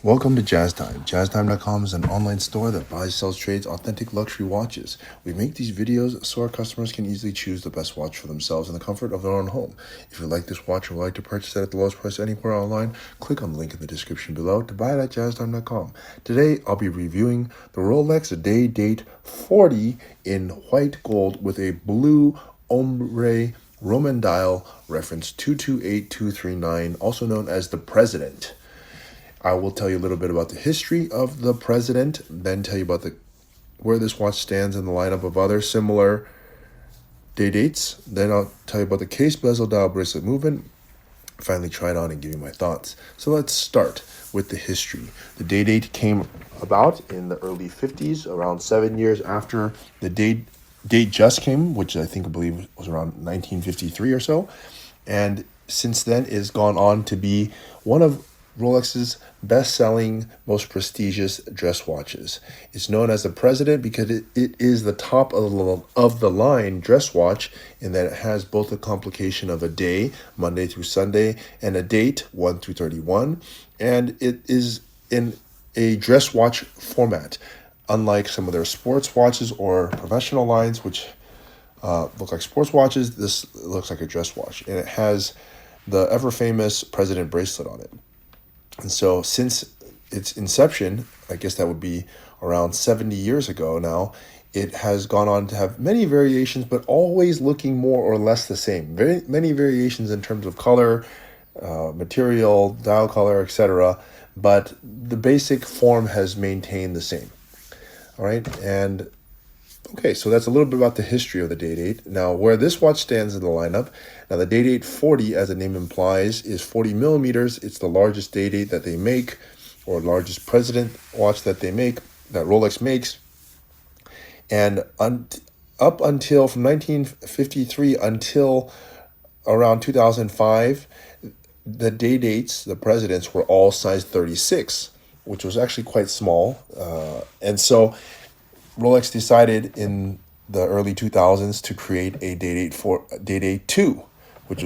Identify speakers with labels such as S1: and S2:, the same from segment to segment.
S1: Welcome to Jazz Time. JazzTime.com is an online store that buys, sells, trades authentic luxury watches. We make these videos so our customers can easily choose the best watch for themselves in the comfort of their own home. If you like this watch or would like to purchase it at the lowest price anywhere online, click on the link in the description below to buy it at JazzTime.com. Today, I'll be reviewing the Rolex Day Date 40 in white gold with a blue Ombre Roman dial reference 228239, also known as the President. I will tell you a little bit about the history of the President, then tell you about where this watch stands in the lineup of other similar day dates. Then I'll tell you about the case, bezel, dial, bracelet movement. Finally, try it on and give you my thoughts. So let's start with the history. The day date came about in the early 50s, around 7 years after the date just came, which I believe was around 1953 or so. And since then, it has gone on to be one of Rolex's best-selling, most prestigious dress watches. It's known as the President because it is the top of the line dress watch in that it has both a complication of a day, Monday through Sunday, and a date, 1 through 31, and it is in a dress watch format, unlike some of their sports watches or professional lines, which look like sports watches. This looks like a dress watch, and it has the ever-famous President bracelet on it. And so since its inception, I guess that would be around 70 years ago now, it has gone on to have many variations, but always looking more or less the same. Very many variations in terms of color, material, dial color, etc. But the basic form has maintained the same. All right, and okay, so that's a little bit about the history of the Day Date. Now, where this watch stands in the lineup. Now, the Day Date 40, as the name implies, is 40 millimeters. It's the largest Day Date that they make, or largest President watch that they make, that Rolex makes. And up until, from 1953 until around 2005, the Day Dates, the Presidents, were all size 36, which was actually quite small. And so Rolex decided in the early 2000s to create a Day Date 2, which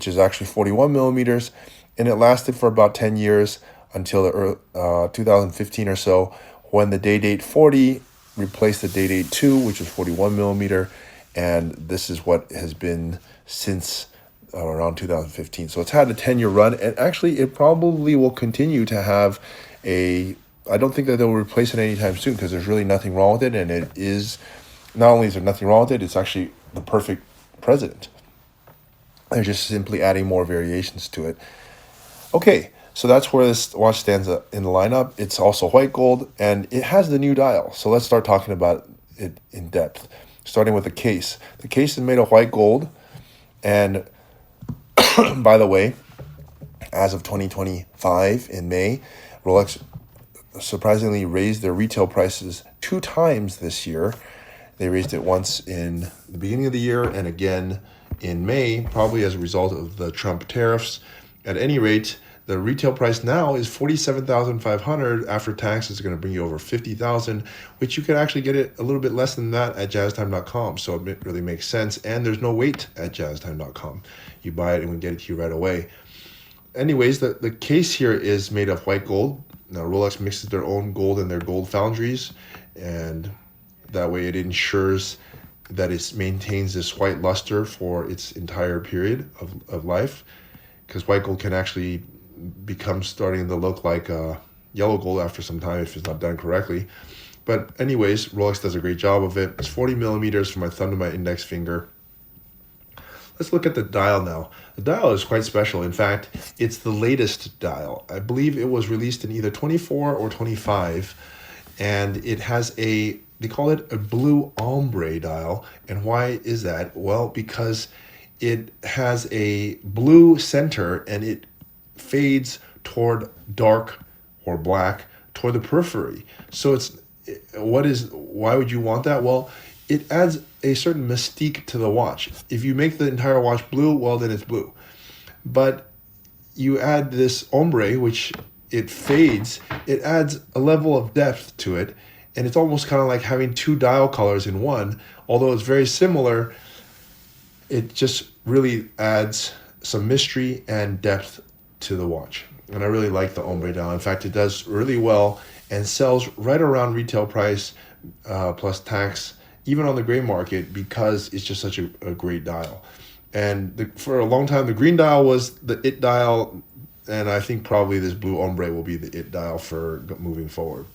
S1: is actually 41 millimeters, and it lasted for about 10 years until the 2015 or so, when the Day Date 40 replaced the Day Date 2, which was 41 millimeter, and this is what has been since around 2015. So it's had a 10-year run, and actually it probably will continue to have I don't think that they'll replace it anytime soon, because there's really nothing wrong with it, and it is, not only is there nothing wrong with it, it's actually the perfect President. They're just simply adding more variations to it. Okay, so that's where this watch stands in the lineup. It's also white gold, and it has the new dial. So let's start talking about it in depth, starting with the case. The case is made of white gold, and by the way, as of 2025 in May, Rolex surprisingly raised their retail prices 2 times this year. They raised it once in the beginning of the year and again in May, probably as a result of the Trump tariffs. At any rate, the retail price now is $47,500. After tax, it's going to bring you over $50,000, which you could actually get it a little bit less than that at JazzTime.com. So it really makes sense. And there's no wait at JazzTime.com. You buy it and we get it to you right away. Anyways, the case here is made of white gold. Now, Rolex mixes their own gold in their gold foundries, and that way it ensures that it maintains this white luster for its entire period of life, because white gold can actually become starting to look like yellow gold after some time if it's not done correctly. But anyways, Rolex does a great job of it. It's 40 millimeters from my thumb to my index finger. Let's look at the dial now. The dial is quite special. In fact, it's the latest dial. I believe it was released in either 24 or 25, and it has they call it a blue ombre dial. And why is that? Well, because it has a blue center and it fades toward dark or black toward the periphery. So why would you want that? Well, it adds a certain mystique to the watch. If you make the entire watch blue, well, then it's blue. But you add this ombre, which it fades, it adds a level of depth to it, and it's almost kind of like having 2 dial colors in one. Although it's very similar, it just really adds some mystery and depth to the watch. and I really like the Ombre dial. In fact, it does really well and sells right around retail price plus tax, even on the gray market, because it's just such a great dial. And for a long time, the green dial was the it dial, and I think probably this blue Ombre will be the it dial for moving forward.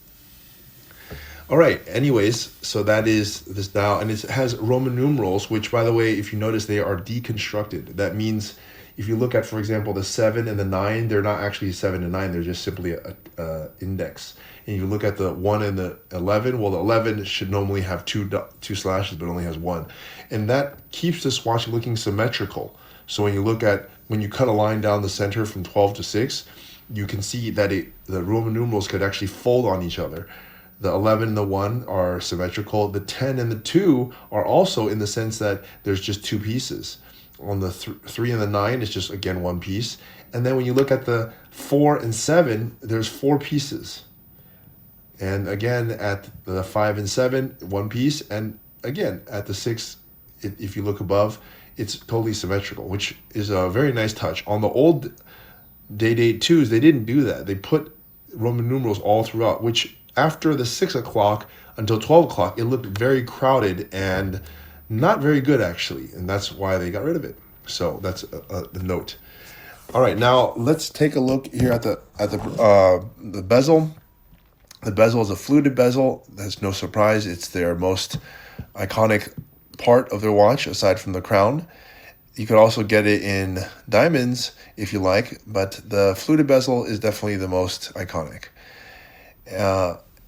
S1: All right, anyways, so that is this dial, and it has Roman numerals, which, by the way, if you notice, they are deconstructed. That means if you look at, for example, the 7 and the 9, they're not actually 7 and 9, they're just simply a index. And you look at the 1 and the 11, well, the 11 should normally have two slashes, but only has one. And that keeps this watch looking symmetrical. So when you cut a line down the center from 12 to 6, you can see that the Roman numerals could actually fold on each other. The 11 and the 1 are symmetrical. The 10 and the 2 are also, in the sense that there's just two pieces. On the 3 and the 9, it's just, again, one piece. And then when you look at the 4 and 7, there's 4 pieces. And again, at the 5 and 7, one piece. And again, at the 6, if you look above, it's totally symmetrical, which is a very nice touch. On the old Day-Date 2s, they didn't do that. They put Roman numerals all throughout, which after the 6 o'clock until 12 o'clock, it looked very crowded and not very good, actually. And that's why they got rid of it. So that's the note. All right, now let's take a look here at the bezel. The bezel is a fluted bezel. That's no surprise. It's their most iconic part of their watch, aside from the crown. You could also get it in diamonds if you like, but the fluted bezel is definitely the most iconic.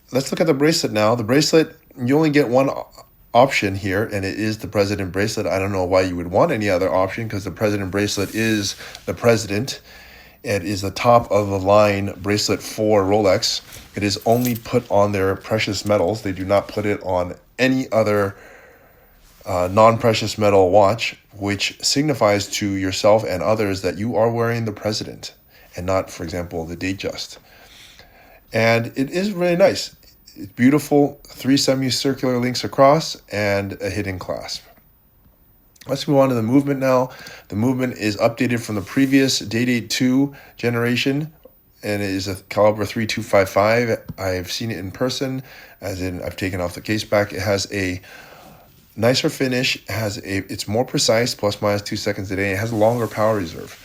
S1: Let's look at the bracelet now. The bracelet, you only get one option here, and it is the President bracelet. I don't know why you would want any other option, because the President bracelet is the President. It is the top of the line bracelet for Rolex. It is only put on their precious metals. They do not put it on any other non-precious metal watch, which signifies to yourself and others that you are wearing the President and not, for example, the Datejust. And it is really nice. It's beautiful, 3 semicircular links across and a hidden clasp. Let's move on to the movement now. The movement is updated from the previous Day-Date 2 generation, and it is a caliber 3255. I've seen it in person, as in I've taken off the case back. It has a nicer finish. It's more precise, plus minus 2 seconds a day. It has a longer power reserve.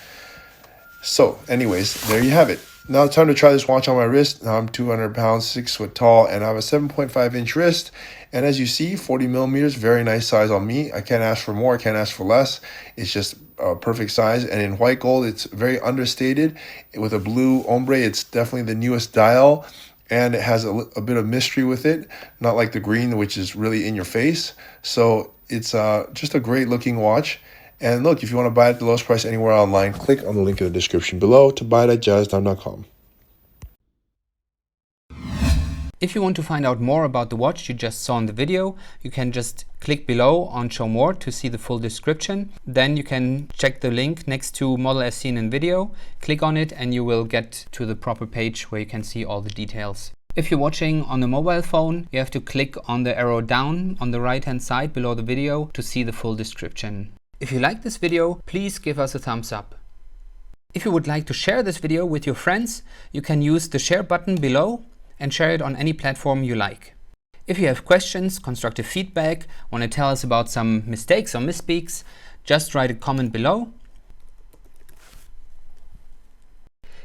S1: So anyways, there you have it. Now it's time to try this watch on my wrist. Now I'm 200 pounds, 6 foot tall, and I have a 7.5 inch wrist. And as you see, 40 millimeters, very nice size on me. I can't ask for more, I can't ask for less. It's just a perfect size. And in white gold, it's very understated. With a blue ombre, it's definitely the newest dial. And it has a bit of mystery with it, not like the green, which is really in your face. So it's just a great looking watch. And look, if you want to buy it at the lowest price anywhere online, click on the link in the description below to buy it at jazztime.com.
S2: If you want to find out more about the watch you just saw in the video, you can just click below on Show More to see the full description. Then you can check the link next to model as seen in video, click on it, and you will get to the proper page where you can see all the details. If you're watching on the mobile phone, you have to click on the arrow down on the right hand side below the video to see the full description. If you like this video, please give us a thumbs up. If you would like to share this video with your friends, you can use the share button below and share it on any platform you like. If you have questions, constructive feedback, want to tell us about some mistakes or misspeaks, just write a comment below.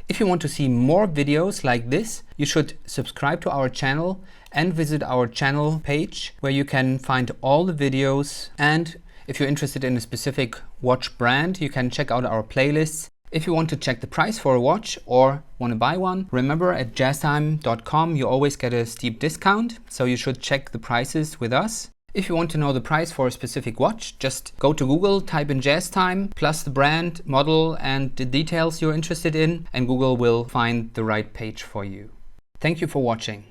S2: If you want to see more videos like this, you should subscribe to our channel and visit our channel page where you can find all the videos. And if you're interested in a specific watch brand, you can check out our playlists. If you want to check the price for a watch or want to buy one, remember at jazztime.com you always get a steep discount, so you should check the prices with us. If you want to know the price for a specific watch, just go to Google, type in JazzTime, plus the brand, model, and the details you're interested in, and Google will find the right page for you. Thank you for watching.